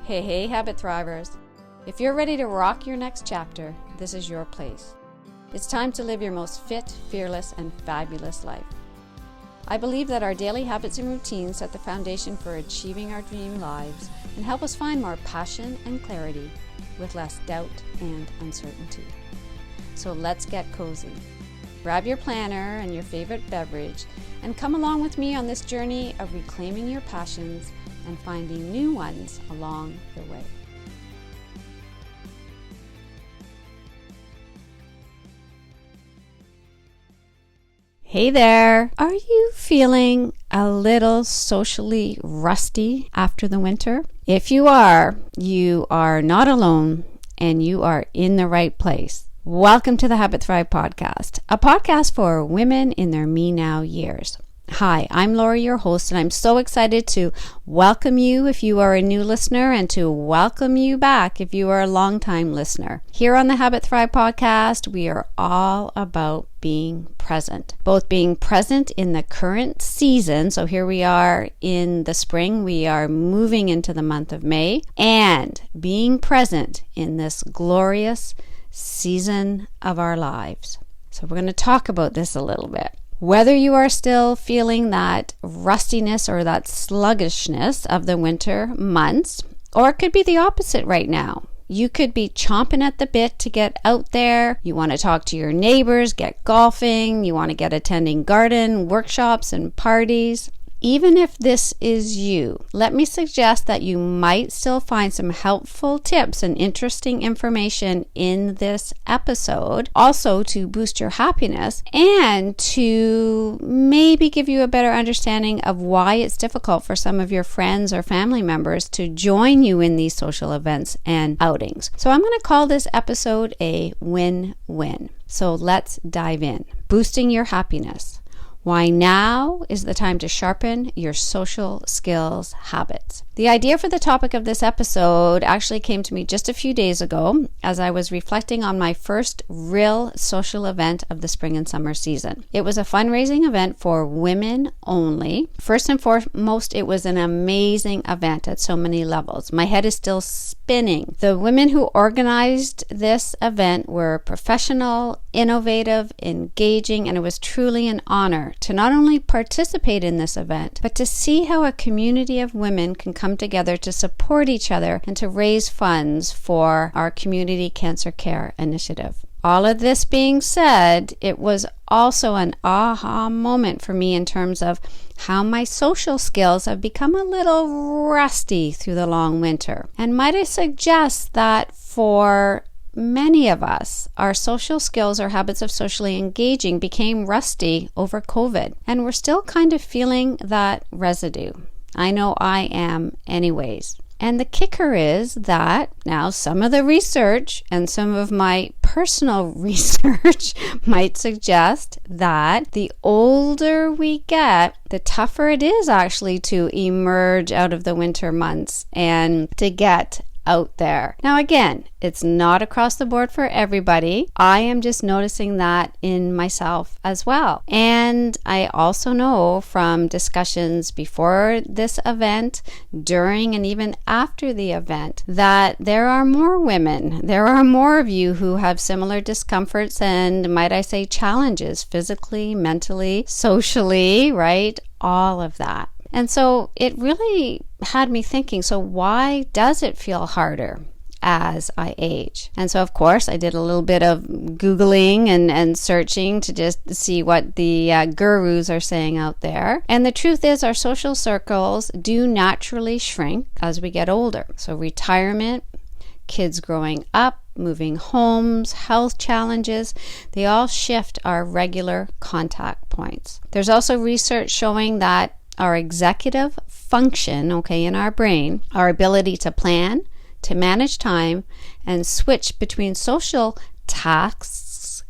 Hey, habit thrivers. If you're ready to rock your next chapter, this is your place. It's time to live your most fit, fearless, and fabulous life. I believe that our daily habits and routines set the foundation for achieving our dream lives and help us find more passion and clarity with less doubt and uncertainty. So let's get cozy. Grab your planner and your favorite beverage and come along with me on this journey of reclaiming your passions and finding new ones along the way. Hey there! Are you feeling a little socially rusty after the winter? If you are not alone and you are in the right place. Welcome to the Habit Thrive podcast, a podcast for women in their me now years. Hi, I'm Lorrie, your host, and I'm so excited to welcome you if you are a new listener and to welcome you back if you are a longtime listener. Here on the Habit Thrive podcast, we are all about being present, both being present in the current season. So here we are in the spring, we are moving into the month of May, and being present in this glorious season of our lives. So we're going to talk about this a little bit. Whether you are still feeling that rustiness or that sluggishness of the winter months, or it could be the opposite right now. You could be chomping at the bit to get out there. You want to talk to your neighbors, get golfing. You want to get attending garden workshops and parties. Even if this is you, let me suggest that you might still find some helpful tips and interesting information in this episode, also to boost your happiness and to maybe give you a better understanding of why it's difficult for some of your friends or family members to join you in these social events and outings. So I'm going to call this episode a win-win. So let's dive in. Boosting your happiness. Why now is the time to sharpen your social skills habits. The idea for the topic of this episode actually came to me just a few days ago as I was reflecting on my first real social event of the spring and summer season. It was a fundraising event for women only. First and foremost, it was an amazing event at so many levels. My head is still spinning. The women who organized this event were professional, innovative, engaging, and it was truly an honor to not only participate in this event, but to see how a community of women can come together to support each other and to raise funds for our community cancer care initiative. All of this being said, it was also an aha moment for me in terms of how my social skills have become a little rusty through the long winter. And might I suggest that for many of us, our social skills or habits of socially engaging became rusty over COVID, and we're still kind of feeling that residue. I know I am anyways. And the kicker is that now some of the research and some of my personal research might suggest that the older we get, the tougher it is actually to emerge out of the winter months and to get out there. Now again, it's not across the board for everybody. I am just noticing that in myself as well. And I also know from discussions before this event, during and even after the event, that there are more women, there are more of you who have similar discomforts and, might I say, challenges physically, mentally, socially, right? All of that. And so it really had me thinking, so why does it feel harder as I age? And so, of course, I did a little bit of Googling and searching to just see what the gurus are saying out there. And the truth is our social circles do naturally shrink as we get older. So retirement, kids growing up, moving homes, health challenges, they all shift our regular contact points. There's also research showing that our executive function, in our brain, our ability to plan, to manage time, and switch between social tasks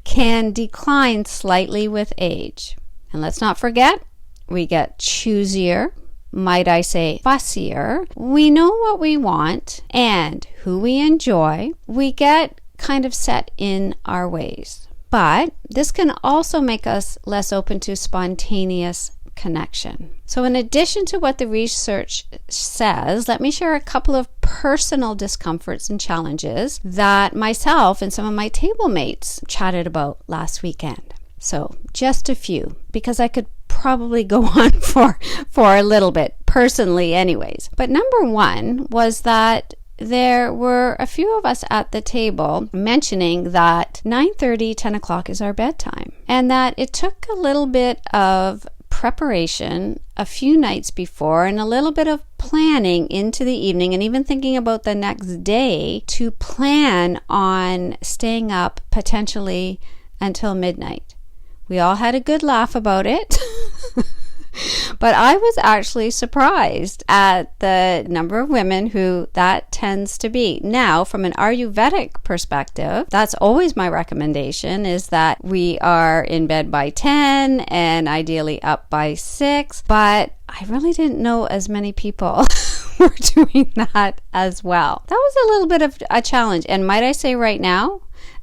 can decline slightly with age. And let's not forget, we get choosier, might I say fussier. We know what we want and who we enjoy. We get kind of set in our ways. But this can also make us less open to spontaneous connection. So in addition to what the research says, let me share a couple of personal discomforts and challenges that myself and some of my table mates chatted about last weekend. So just a few, because I could probably go on for a little bit, personally anyways. But number one was that there were a few of us at the table mentioning that 9:30, 10 o'clock is our bedtime, and that it took a little bit of preparation a few nights before and a little bit of planning into the evening and even thinking about the next day to plan on staying up potentially until midnight. We all had a good laugh about it. But I was actually surprised at the number of women who that tends to be. Now, from an Ayurvedic perspective, that's always my recommendation, is that we are in bed by 10 and ideally up by 6. But I really didn't know as many people were doing that as well. That was a little bit of a challenge. And might I say right now,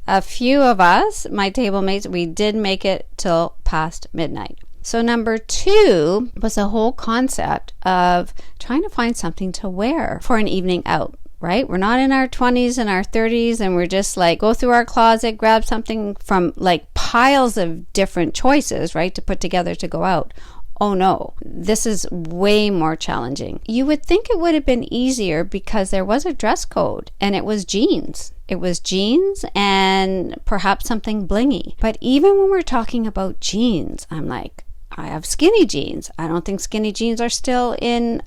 a few of us, my table mates, we did make it till past midnight. So number two was the whole concept of trying to find something to wear for an evening out, right? We're not in our 20s and our 30s and we're just like, go through our closet, grab something from like piles of different choices, right, to put together to go out. Oh no, this is way more challenging. You would think it would have been easier because there was a dress code and it was jeans. It was jeans and perhaps something blingy. But even when we're talking about jeans, I'm like, I have skinny jeans. I don't think skinny jeans are still in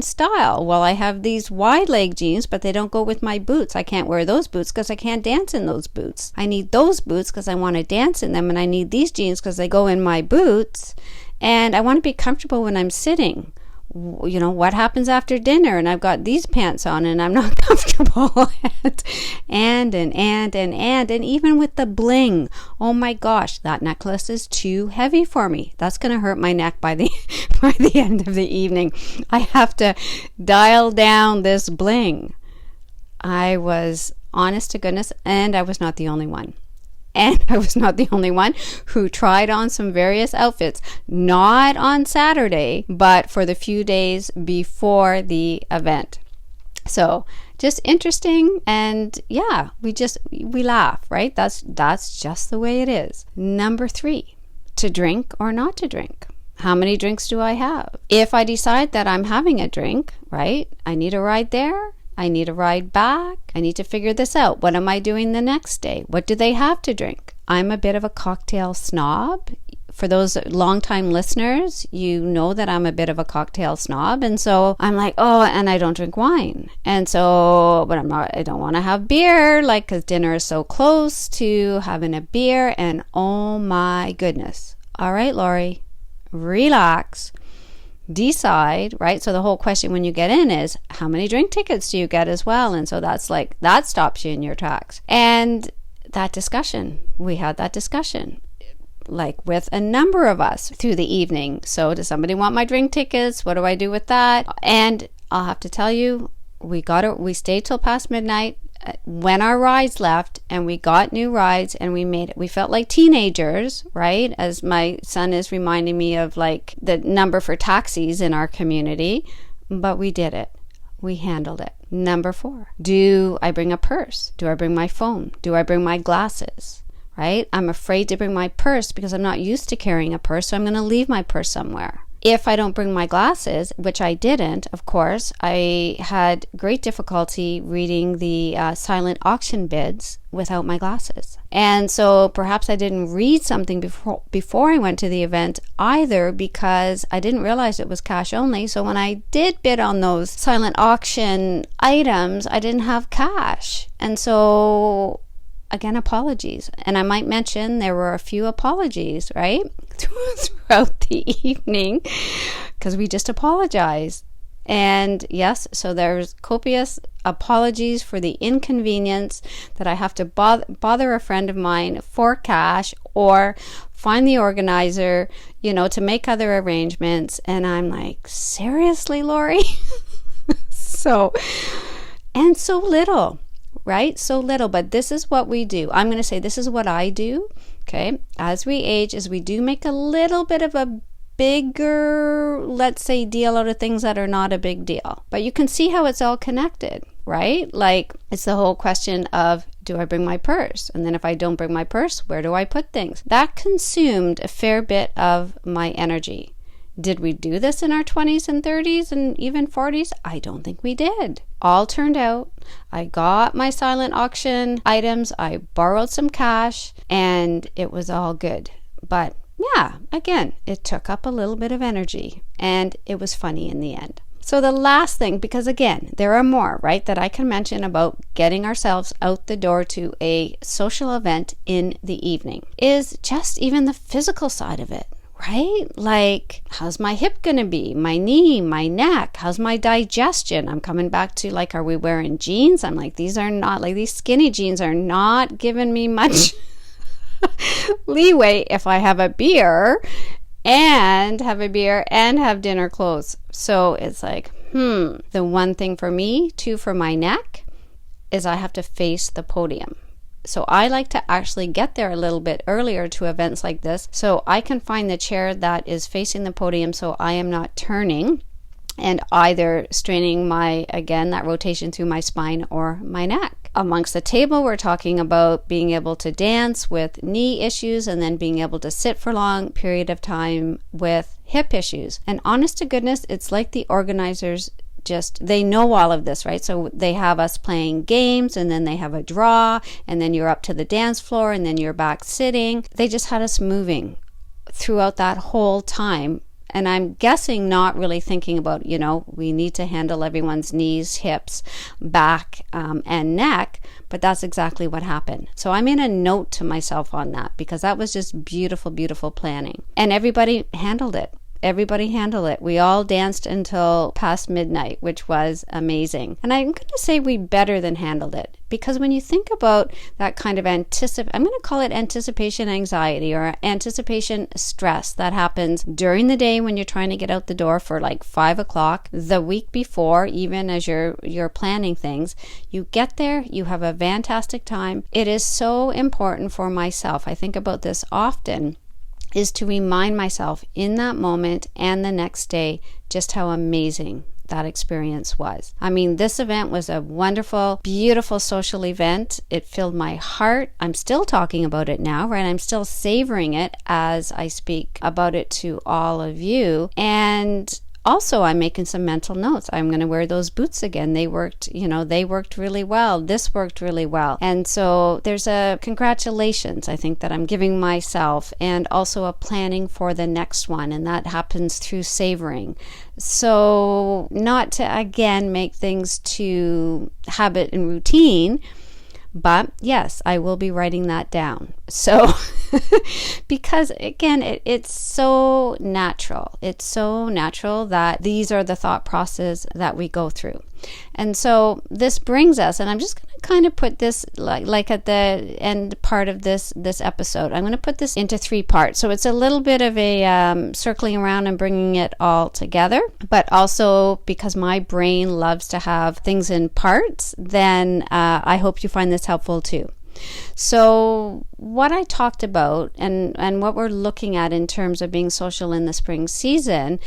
style. Well, I have these wide leg jeans, but they don't go with my boots. I can't wear those boots because I can't dance in those boots. I need those boots because I want to dance in them, and I need these jeans because they go in my boots. And I want to be comfortable when I'm sitting. You know, what happens after dinner and I've got these pants on and I'm not comfortable. and even with the bling, oh my gosh, that necklace is too heavy for me. That's going to hurt my neck by the end of the evening. I have to dial down this bling. I was honest to goodness, and I was not the only one. And I was not the only one who tried on some various outfits, not on Saturday, but for the few days before the event. So just interesting. And yeah, we laugh, right? That's just the way it is. Number 3, to drink or not to drink. How many drinks do I have? If I decide that I'm having a drink, right? I need a ride there. I need a ride back. I need to figure this out. What am I doing the next day? What do they have to drink? I'm a bit of a cocktail snob. For those longtime listeners, you know that I'm a bit of a cocktail snob. And so I'm like, oh, and I don't drink wine. And so, but I don't want to have beer, like, because dinner is so close to having a beer. And oh my goodness. All right, Lorrie, relax. Decide, right? So the whole question when you get in is, how many drink tickets do you get as well? And so that's like, that stops you in your tracks. And we had that discussion like with a number of us through the evening. So does somebody want my drink tickets? What do I do with that? And I'll have to tell you, we stayed till past midnight when our rides left, and we got new rides and we made it. We felt like teenagers, right? As my son is reminding me of like the number for taxis in our community, but we did it. We handled it. Number 4, do I bring a purse? Do I bring my phone? Do I bring my glasses? Right? I'm afraid to bring my purse because I'm not used to carrying a purse, so I'm going to leave my purse somewhere. If I don't bring my glasses, which I didn't, of course, I had great difficulty reading the silent auction bids without my glasses. And so perhaps I didn't read something before I went to the event either, because I didn't realize it was cash only. So when I did bid on those silent auction items, I didn't have cash. And so again, apologies. And I might mention there were a few apologies, right? Throughout the evening, because we just apologized. And yes, so there's copious apologies for the inconvenience that I have to bother a friend of mine for cash or find the organizer, to make other arrangements. And I'm like, seriously, Lorrie? So little. Right? So little, but this is what we do. I'm going to say this is what I do. Okay. As we age, is we do make a little bit of a bigger, let's say, deal out of things that are not a big deal. But you can see how it's all connected, right? Like, it's the whole question of, do I bring my purse? And then if I don't bring my purse, where do I put things? That consumed a fair bit of my energy. Did we do this in our 20s and 30s and even 40s? I don't think we did. All turned out. I got my silent auction items. I borrowed some cash and it was all good. But yeah, again, it took up a little bit of energy and it was funny in the end. So the last thing, because again, there are more, right, that I can mention about getting ourselves out the door to a social event in the evening, is just even the physical side of it. Right? Like, how's my hip going to be? My knee, my neck, how's my digestion? I'm coming back to like, are we wearing jeans? I'm like, these skinny jeans are not giving me much leeway if I have a beer and have dinner clothes. So it's like, the one thing for me, too, for my neck, is I have to face the podium. So I like to actually get there a little bit earlier to events like this, so I can find the chair that is facing the podium so I am not turning and either straining that rotation through my spine or my neck. Amongst the table, we're talking about being able to dance with knee issues and then being able to sit for a long period of time with hip issues. And honest to goodness, it's like the organizers they know all of this, right? So they have us playing games and then they have a draw and then you're up to the dance floor and then you're back sitting. They just had us moving throughout that whole time. And I'm guessing not really thinking about, we need to handle everyone's knees, hips, back, and neck. But that's exactly what happened. So I made a note to myself on that because that was just beautiful, beautiful planning. And everybody handled it. We all danced until past midnight, which was amazing. And I'm going to say we better than handled it, because when you think about that kind of I'm going to call it anticipation anxiety or anticipation stress that happens during the day when you're trying to get out the door for like 5 o'clock, the week before, even as you're planning things, you get there, you have a fantastic time. It is so important for myself. I think about this often, is to remind myself in that moment and the next day just how amazing that experience was. I mean, this event was a wonderful, beautiful social event. It filled my heart. I'm still talking about it now, right? I'm still savoring it as I speak about it to all of you. And also, I'm making some mental notes. I'm going to wear those boots again. They worked really well. This worked really well. And so there's a congratulations, I think, that I'm giving myself, and also a planning for the next one. And that happens through savoring. So not to, again, make things to habit and routine, but yes, I will be writing that down. So, because again, it's so natural. It's so natural that these are the thought process that we go through. And so this brings us, and I'm just going to kind of put this like at the end part of this episode, I'm going to put this into 3 parts. So it's a little bit of a circling around and bringing it all together, but also because my brain loves to have things in parts, then I hope you find this helpful too. So what I talked about and what we're looking at in terms of being social in the spring season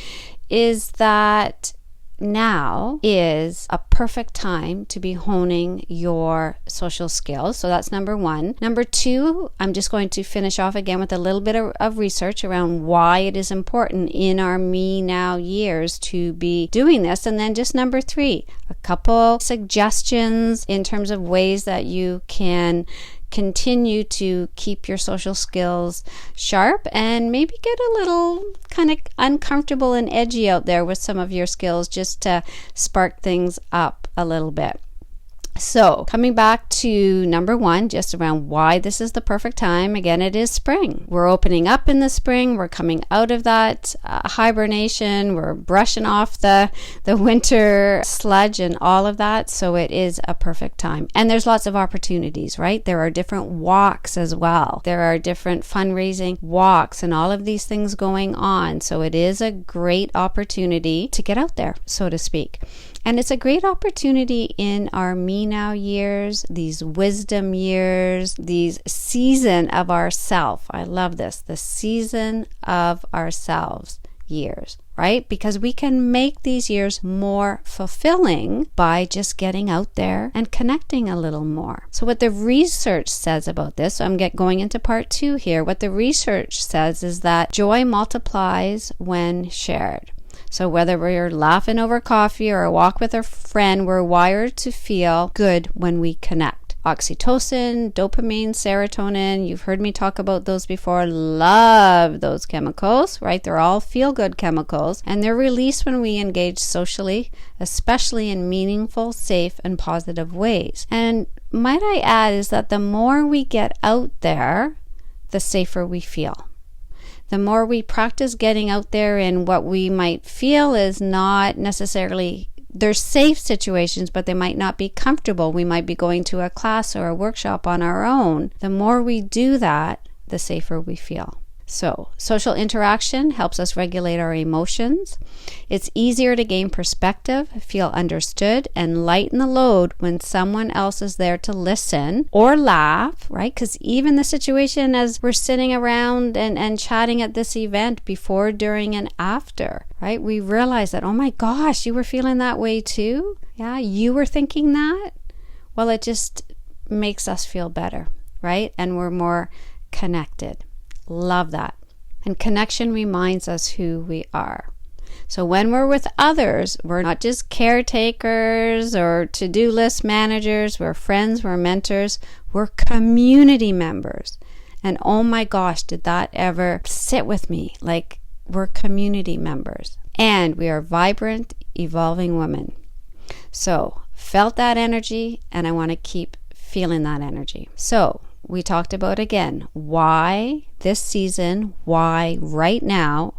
is that now is a perfect time to be honing your social skills. So that's number 1. Number 2, I'm just going to finish off again with a little bit of research around why it is important in our me now years to be doing this. And then just number 3, a couple suggestions in terms of ways that you can continue to keep your social skills sharp and maybe get a little kind of uncomfortable and edgy out there with some of your skills just to spark things up a little bit. So coming back to number 1, just around why this is the perfect time. Again, it is spring. We're opening up in the spring. We're coming out of that hibernation. We're brushing off the winter sludge and all of that. So it is a perfect time. And there's lots of opportunities, right? There are different walks as well. There are different fundraising walks and all of these things going on. So it is a great opportunity to get out there, so to speak. And it's a great opportunity in our me now years, these wisdom years, these season of ourself. I love this, the season of ourselves. years, right? Because we can make these years more fulfilling by just getting out there and connecting a little more. So what the research says about this, so I'm going into part 2 here. What the research says is that joy multiplies when shared. So whether we're laughing over coffee or a walk with a friend, we're wired to feel good when we connect. Oxytocin, dopamine, serotonin, you've heard me talk about those before. Love those chemicals, right? They're all feel-good chemicals, and they're released when we engage socially, especially in meaningful, safe, and positive ways. And might I add is that the more we get out there, the safer we feel. The more we practice getting out there in what we might feel is not necessarily, they're safe situations, but they might not be comfortable. We might be going to a class or a workshop on our own. The more we do that, the safer we feel. So, social interaction helps us regulate our emotions. It's easier to gain perspective, feel understood, and lighten the load when someone else is there to listen or laugh, right? Because even the situation as we're sitting around and chatting at this event before, during, and after, right? We realize that, oh my gosh, you were feeling that way too? Yeah, you were thinking that? Well, it just makes us feel better, right? And we're more connected. Love that. And connection reminds us who we are. So when we're with others, we're not just caretakers or to-do list managers. We're friends, we're mentors, we're community members. And oh my gosh, did that ever sit with me? Like, we're community members. And we are vibrant, evolving women. So felt that energy, and I want to keep feeling that energy. So we talked about, again, why this season, why right now,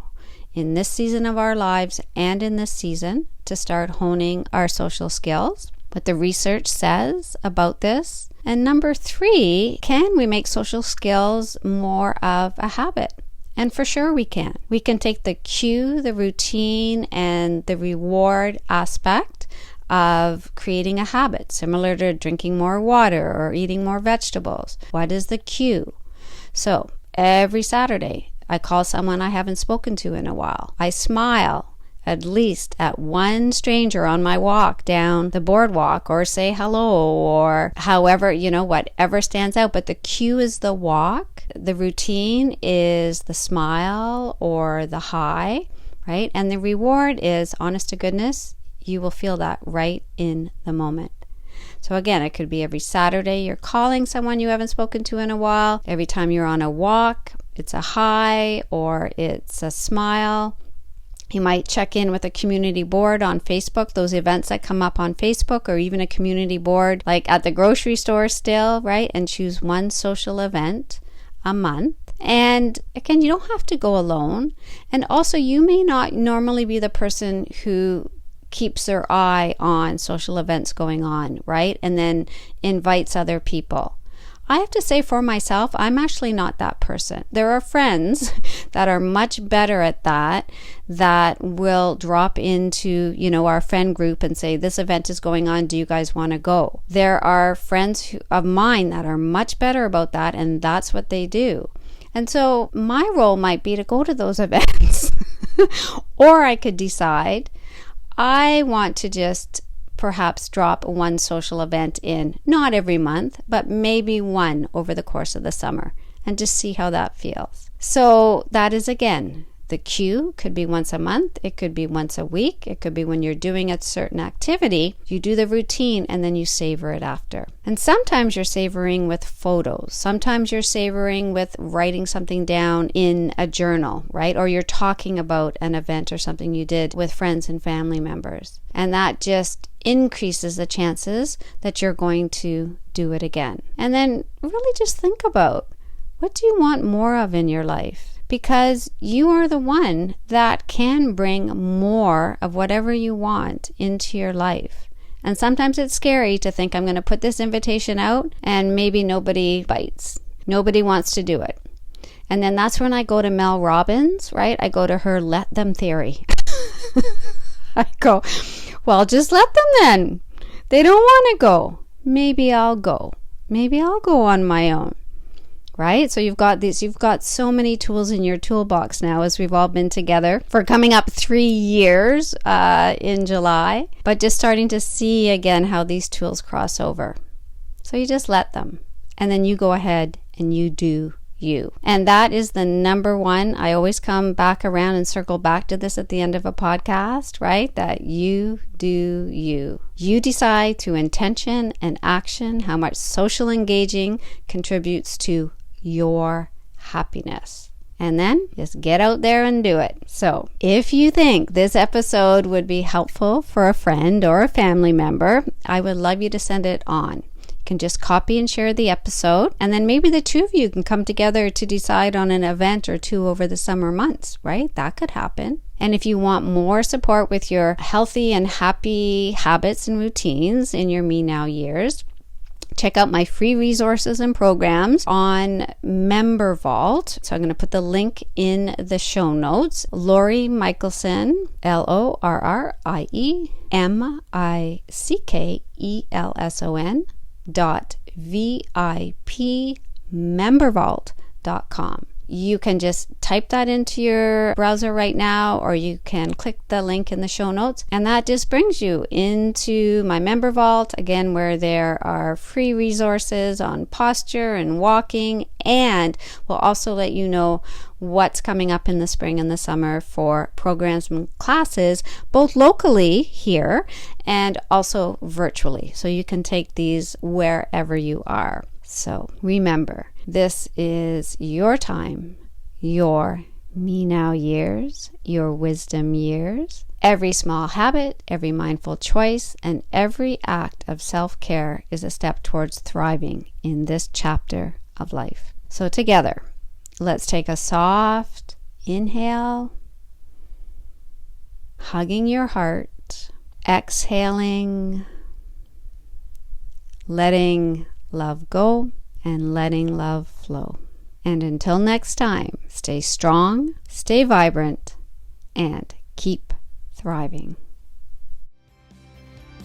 in this season of our lives and in this season, to start honing our social skills, what the research says about this. And number 3, can we make social skills more of a habit? And for sure we can. We can take the cue, the routine, and the reward aspect of creating a habit, similar to drinking more water or eating more vegetables. What is the cue? So every Saturday, I call someone I haven't spoken to in a while. I smile at least at one stranger on my walk down the boardwalk, or say hello, or however, whatever stands out. But the cue is the walk. The routine is the smile or the hi, right? And the reward is, honest to goodness, you will feel that right in the moment. So again, it could be every Saturday you're calling someone you haven't spoken to in a while. Every time you're on a walk, it's a hi or it's a smile. You might check in with a community board on Facebook, those events that come up on Facebook, or even a community board like at the grocery store still, right? And choose one social event a month. And again, you don't have to go alone. And also, you may not normally be the person who keeps their eye on social events going on, right? And then invites other people. I have to say for myself, I'm actually not that person. There are friends that are much better at that will drop into, our friend group and say, this event is going on. Do you guys want to go? There are friends of mine that are much better about that, and that's what they do. And so my role might be to go to those events. Or I could decide I want to just perhaps drop one social event in, not every month, but maybe one over the course of the summer, and just see how that feels. So that is, again, the cue could be once a month, it could be once a week, it could be when you're doing a certain activity, you do the routine and then you savor it after. And sometimes you're savoring with photos, sometimes you're savoring with writing something down in a journal, right? Or you're talking about an event or something you did with friends and family members. And that just increases the chances that you're going to do it again. And then really just think about, what do you want more of in your life? Because you are the one that can bring more of whatever you want into your life. And sometimes it's scary to think, I'm going to put this invitation out and maybe nobody bites. Nobody wants to do it. And then that's when I go to Mel Robbins, right? I go to her let them theory. I go, well, just let them then. They don't want to go. Maybe I'll go. Maybe I'll go on my own. right? So you've got so many tools in your toolbox now, as we've all been together for coming up 3 years in July, but just starting to see again how these tools cross over. So you just let them, and then you go ahead and you do you. And that is the number one. I always come back around and circle back to this at the end of a podcast, right? That you do you. You decide through intention and action how much social engaging contributes to your happiness. And then just get out there and do it. So if you think this episode would be helpful for a friend or a family member, I would love you to send it on. Can just copy and share the episode, and then maybe the two of you can come together to decide on an event or two over the summer months, right? That could happen. And if you want more support with your healthy and happy habits and routines in your Me Now years, check out my free resources and programs on Member Vault. So I'm going to put the link in the show notes. Lorrie Michelson, LorrieMichelson.vipmembervault.com. You can just type that into your browser right now, or you can click the link in the show notes, and that just brings you into my Member Vault, again, where there are free resources on posture and walking, and we'll also let you know what's coming up in the spring and the summer for programs and classes, both locally here and also virtually. So you can take these wherever you are. So remember, this is your time, your Me Now years, your wisdom years. Every small habit, every mindful choice, and every act of self-care is a step towards thriving in this chapter of life. So together, let's take a soft inhale, hugging your heart, exhaling, letting love go and letting love flow. And until next time, stay strong, stay vibrant, and keep thriving.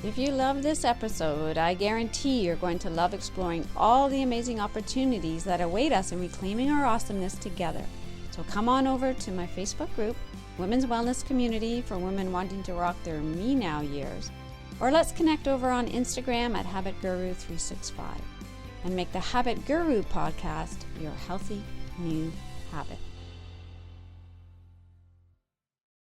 If you love this episode, I guarantee you're going to love exploring all the amazing opportunities that await us in reclaiming our awesomeness together. So come on over to my Facebook group, Women's Wellness Community for women wanting to rock their Me Now years, or let's connect over on Instagram at Habit Guru 365 and make the Habit Guru podcast your healthy new habit.